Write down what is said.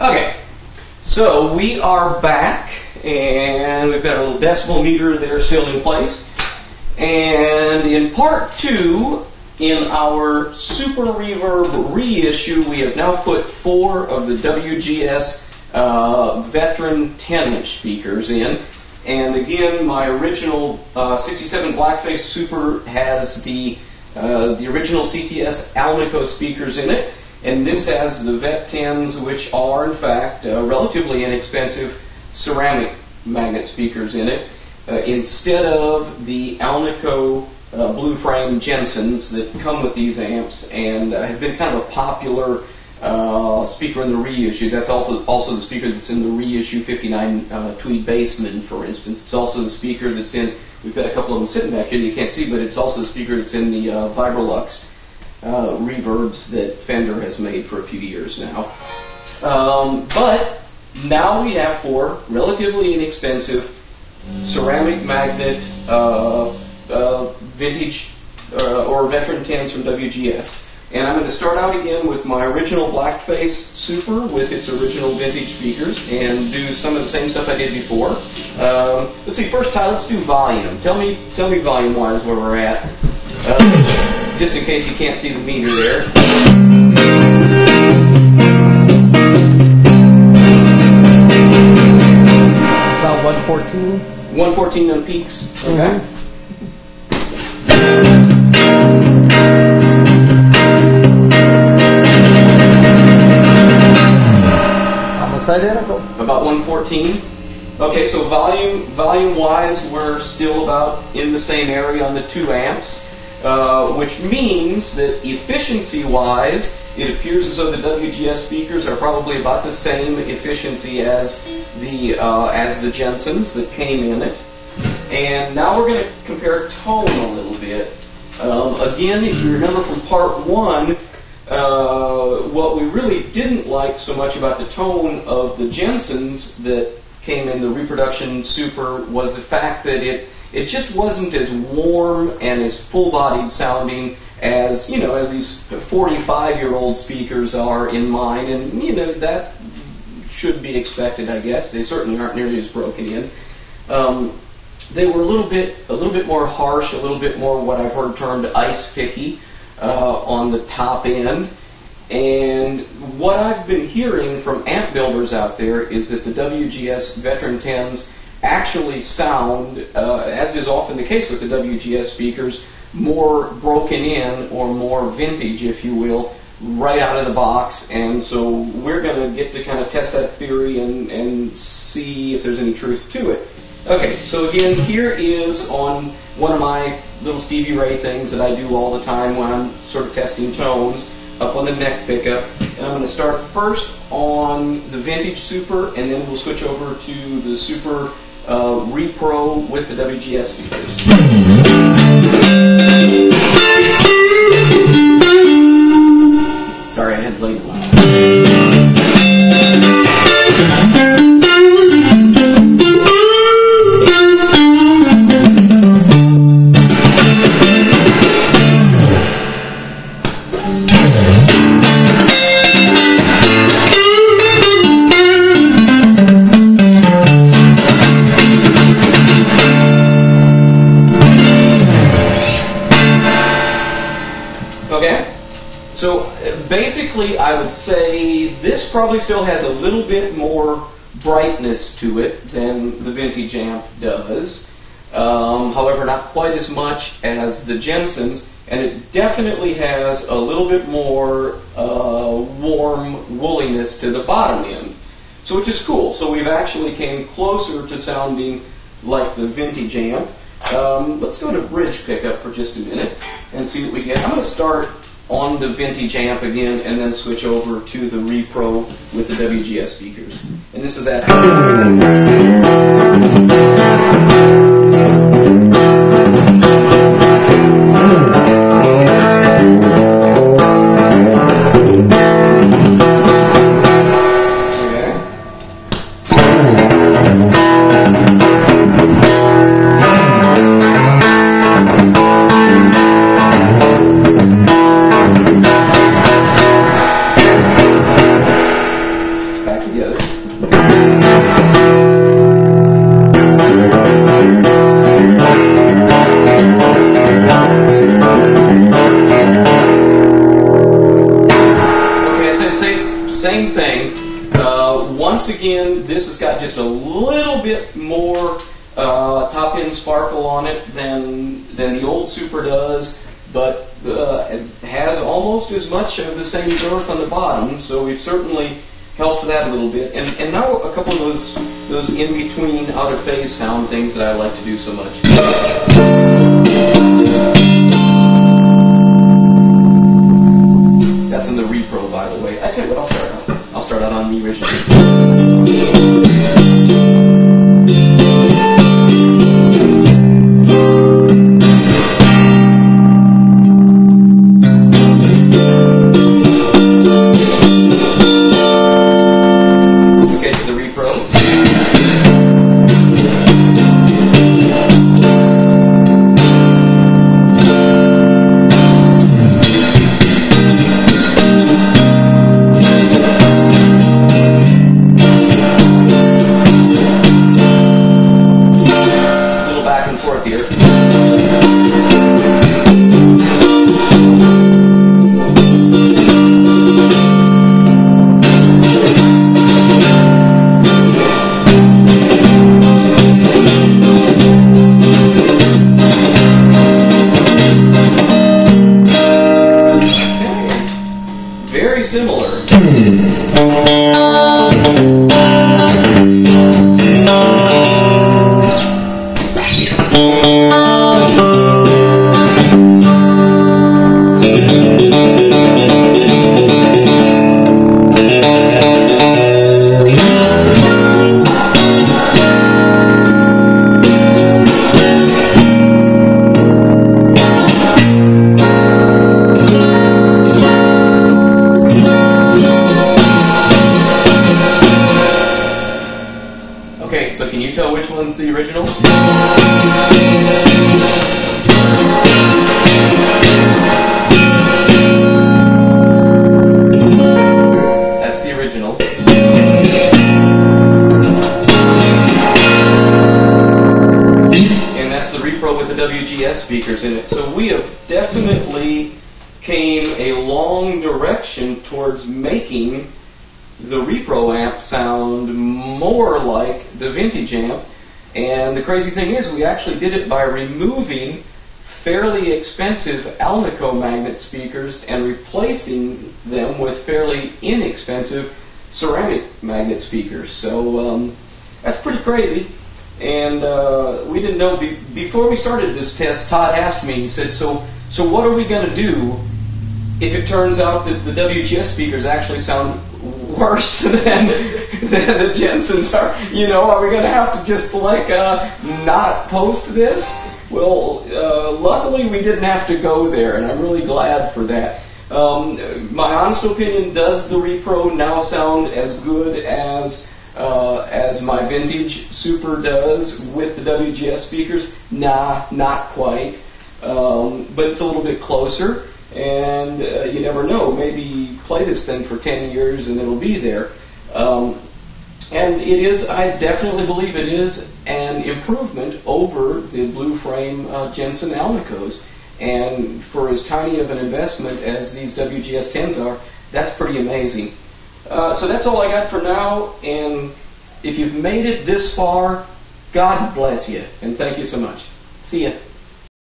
Okay, so we are back, and we've got a little decibel meter there still in place. And in part 2, in our Super Reverb reissue, we have now put 4 of the WGS Veteran 10-inch speakers in. And again, my original 67 Blackface Super has the original CTS Alnico speakers in it. And this has the Vet 10s, which are, in fact, relatively inexpensive ceramic magnet speakers in it, instead of the Alnico blue frame Jensens that come with these amps and have been kind of a popular speaker in the reissues. That's also the speaker that's in the reissue 59 Tweed Bassman, for instance. It's also the speaker that's in, we've got a couple of them sitting back here you can't see, but it's also the speaker that's in the Vibrolux reverbs that Fender has made for a few years now. But now we have 4 relatively inexpensive ceramic magnet vintage or Veteran 10s from WGS. And I'm going to start out again with my original Blackface Super with its original vintage speakers and do some of the same stuff I did before. Let's see, first time, let's do volume. Tell me volume-wise where we're at. Just in case you can't see the meter there. About 114. 114 on peaks. Okay. Almost identical. About 114. Okay, so volume-wise, we're still about in the same area on the 2 amps. Which means that efficiency-wise, it appears as though the WGS speakers are probably about the same efficiency as the Jensens that came in it. And now we're going to compare tone a little bit. Again, if you remember from part 1, what we really didn't like so much about the tone of the Jensens that came in the reproduction Super was the fact that it just wasn't as warm and as full-bodied sounding as these 45-year-old speakers are in mine, and that should be expected, I guess. They certainly aren't nearly as broken in. They were a little bit more harsh, a little bit more what I've heard termed ice picky on the top end. And what I've been hearing from amp builders out there is that the WGS Veteran 10s actually sound, as is often the case with the WGS speakers, more broken in or more vintage, if you will, right out of the box. And so we're going to get to kind of test that theory and see if there's any truth to it. Okay, so again, here is on one of my little Stevie Ray things that I do all the time when I'm sort of testing tones, up on the neck pickup. And I'm going to start first on the vintage Super, and then we'll switch over to the Super Repro with the WGS speakers. Sorry, I had played it loud. So basically, I would say this probably still has a little bit more brightness to it than the vintage amp does. However, not quite as much as the Jensens, and it definitely has a little bit more warm wooliness to the bottom end, so which is cool. So we've actually came closer to sounding like the vintage amp. Let's go to bridge pickup for just a minute and see what we get. I'm going to start on the vintage amp again and then switch over to the Repro with the WGS speakers. And this is at together. Okay, so same thing. Once again, this has got just a little bit more top end sparkle on it than the old Super does, but it has almost as much of the same girth on the bottom, so we've certainly helped that a little bit. And now a couple of those in between out of phase sound things that I like to do so much. That's in the repro, by the way. I tell you what, I'll start out on the original. The original? That's the original. And that's the repro with the WGS speakers in it. So we have definitely came a long direction towards making the repro amp sound more like the vintage amp. And the crazy thing is, we actually did it by removing fairly expensive Alnico magnet speakers and replacing them with fairly inexpensive ceramic magnet speakers. So that's pretty crazy. And we didn't know, before we started this test, Todd asked me, he said, so what are we going to do if it turns out that the WGS speakers actually sound worse than the Jensens are? You know, are we going to have to just not post this? Well, luckily we didn't have to go there, and I'm really glad for that. My honest opinion, does the repro now sound as good as my vintage Super does with the WGS speakers? Nah, not quite. But it's a little bit closer. And you never know, maybe play this thing for 10 years and it'll be there. And it is, I definitely believe it is an improvement over the blue frame Jensen Alnicos. And for as tiny of an investment as these WGS 10s are, that's pretty amazing. So that's all I got for now. And if you've made it this far, God bless you. And thank you so much. See ya.